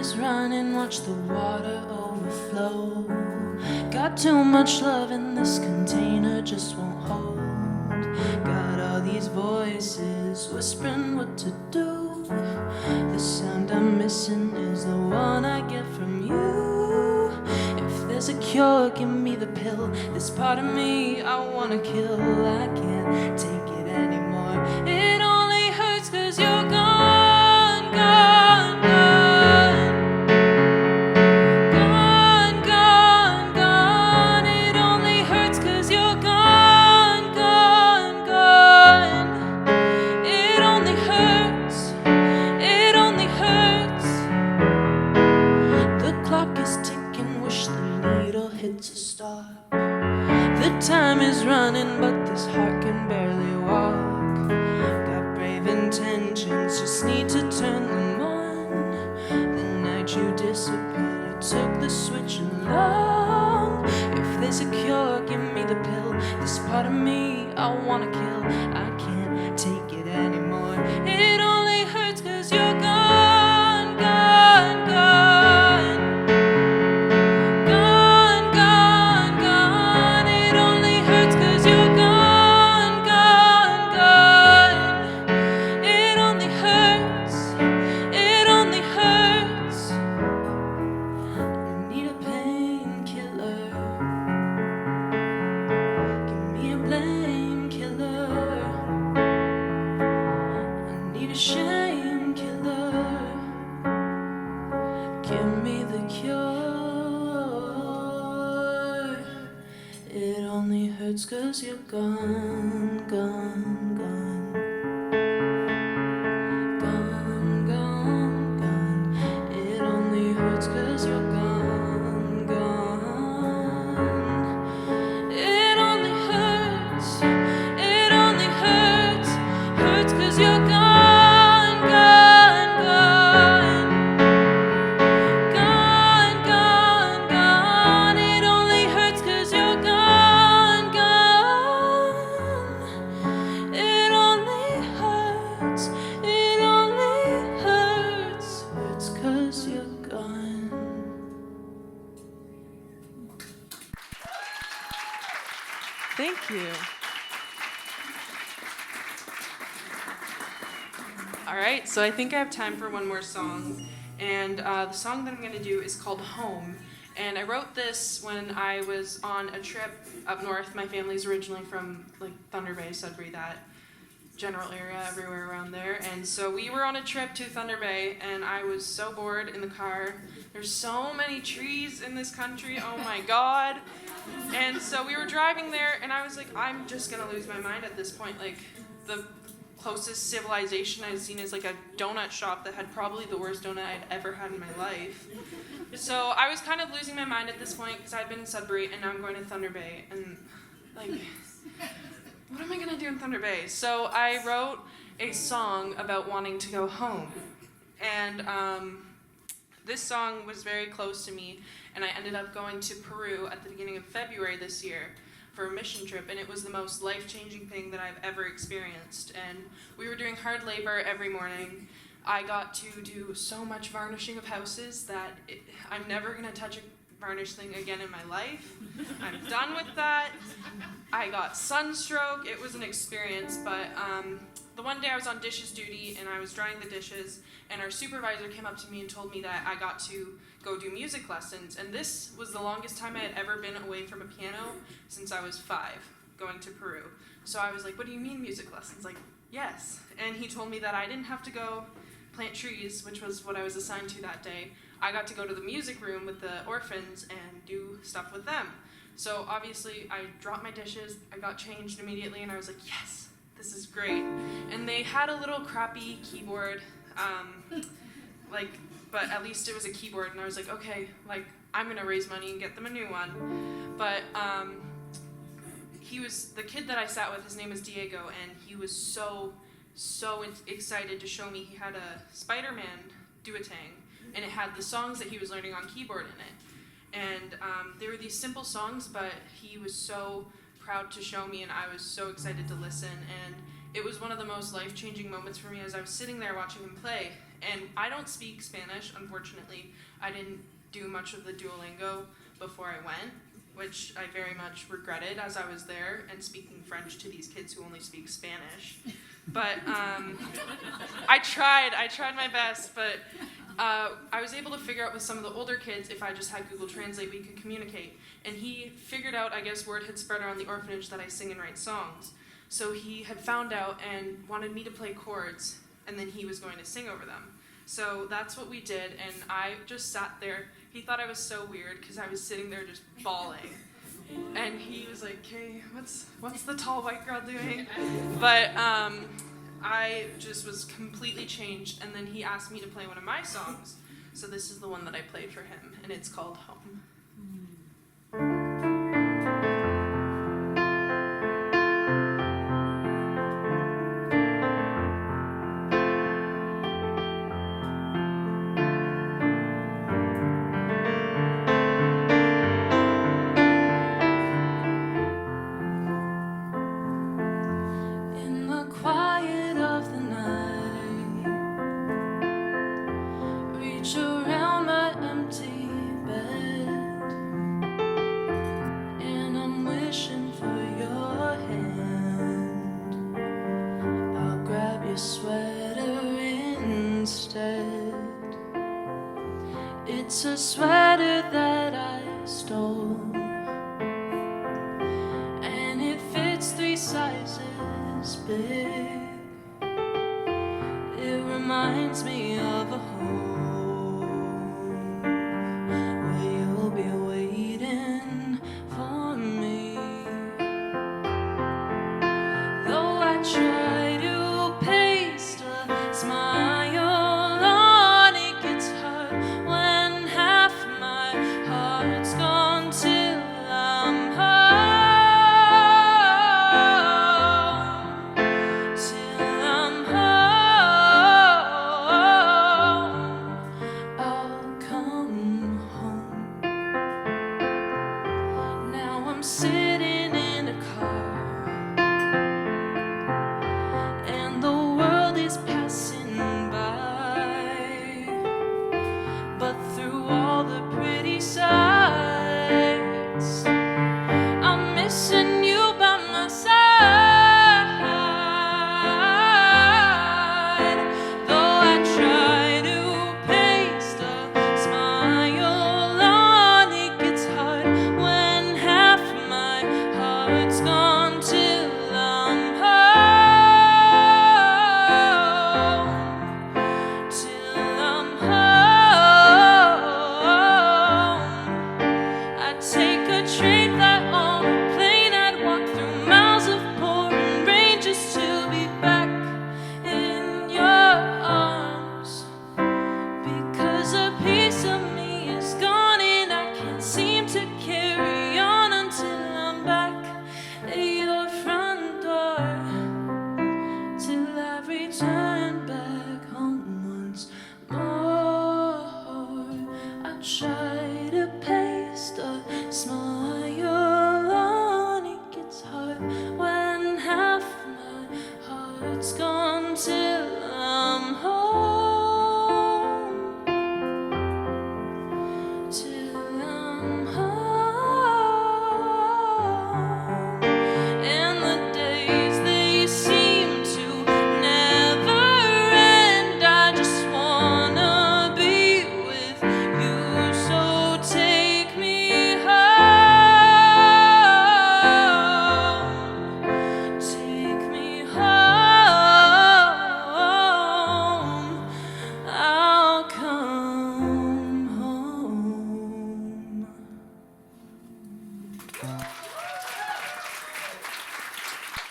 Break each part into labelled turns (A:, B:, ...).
A: is running, watch the water overflow. Got too much love in this container, just won't hold. Got all these voices whispering what to do. The sound I'm missing is the one I get from you. If there's a cure, give me the pill. This part of me I wanna kill. I can't take it anymore. It only hurts 'cause you're gone, gone, gone. Gone, gone, gone. It only hurts 'cause you're gone, gone, gone. It only hurts. It only hurts. The clock is ticking, wish the needle hits a stop. The time is running, but this heart can barely walk. Got brave intentions, just need to turn them on. The night you disappeared, I took the switch along. If there's a cure, give me the pill. This part of me I wanna kill. I can't take it anymore. It only hurts 'cause you're gone, gone, gone. Gone, gone, gone. It only hurts 'cause you're gone, gone, gone. It only hurts. It only hurts. I need a painkiller. Give me a blame killer. I need a shame killer. Give me the cure. It only hurts 'cause you're gone, gone, gone. Gone, gone, gone. It only hurts 'cause you're gone, gone. It only hurts. It only hurts. Hurts 'cause you're gone, gone, gone. Gone, gone, gone. It only hurts 'cause you're gone, gone. It only hurts. It only hurts. Hurts 'cause you're gone. Thank you. All right, so I think I have time for one more song. And the song that I'm going to do is called Home. And I wrote this when I was on a trip up north. My family's originally from like Thunder Bay, Sudbury, that general area, everywhere around there. And so we were on a trip to Thunder Bay, and I was so bored in the car. There's so many trees in this country, oh my God. And so we were driving there, and I was like, I'm just gonna lose my mind at this point. Like, the closest civilization I'd seen is like a donut shop that had probably the worst donut I'd ever had in my life. So I was kind of losing my mind at this point because I'd been in Sudbury, and now I'm going to Thunder Bay, and like, what am I gonna do in Thunder Bay? So I wrote a song about wanting to go home, and this song was very close to me, and I ended up going to Peru at the beginning of February this year for a mission trip, and it was the most life-changing thing that I've ever experienced. And we were doing hard labor every morning. I got to do so much varnishing of houses that I'm never gonna touch a varnish thing again in my life. I'm done with that. I got sunstroke. It was an experience, but the one day I was on dishes duty and I was drying the dishes, and our supervisor came up to me and told me that I got to go do music lessons, and this was the longest time I had ever been away from a piano since I was 5, going to Peru. So I was like, what do you mean music lessons? Like, yes. And he told me that I didn't have to go plant trees, which was what I was assigned to that day. I got to go to the music room with the orphans and do stuff with them. So obviously I dropped my dishes, I got changed immediately, and I was like, yes, this is great. And they had a little crappy keyboard, but at least it was a keyboard, and I was like, okay, like, I'm gonna raise money and get them a new one. But the kid that I sat with, his name is Diego, and he was so excited to show me. He had a Spider-Man duotang, and it had the songs that he was learning on keyboard in it. And there were these simple songs, but he was so proud to show me, and I was so excited to listen. And it was one of the most life-changing moments for me as I was sitting there watching him play. And I don't speak Spanish, unfortunately. I didn't do much of the Duolingo before I went, which I very much regretted as I was there and speaking French to these kids who only speak Spanish. But I tried my best, but I was able to figure out with some of the older kids, if I just had Google Translate, we could communicate. And he figured out, I guess word had spread around the orphanage that I sing and write songs. So he had found out and wanted me to play chords, and then he was going to sing over them. So that's what we did, and I just sat there. He thought I was so weird because I was sitting there just bawling. And he was like, "Okay, what's the tall white girl doing?" But I just was completely changed, and then he asked me to play one of my songs. So this is the one that I played for him, and it's called Home.
B: It's a sweater that I stole, and it fits 3 sizes big. It reminds me of a home where you'll be waiting for me. Though I try to paste a smile on, it gets hard when half my heart's gone till I'm home. Till I'm home, I'll come home. Now I'm sitting in a car, and the world is passing by, but through all the pretty sights, I'm missing you by my side. Though I try to paste a smile on, it gets hard when half my heart's gone till I'm home. Till I'm home, I'd take a train, fly on a plane, I'd walk through miles of pouring rain just to be back in your arms. Because a piece of me is gone and I can't seem to carry on until I'm back at your front door. Till I return back home once more. I try to paste a smile on, it gets hard when half my heart's gone till I'm home. Till I'm home. And the days, they seem to never end. I just wanna be with you, so take me home. Take me home. I'll come home.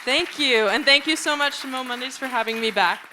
A: Thank you, and thank you so much to MoMondays for having me back.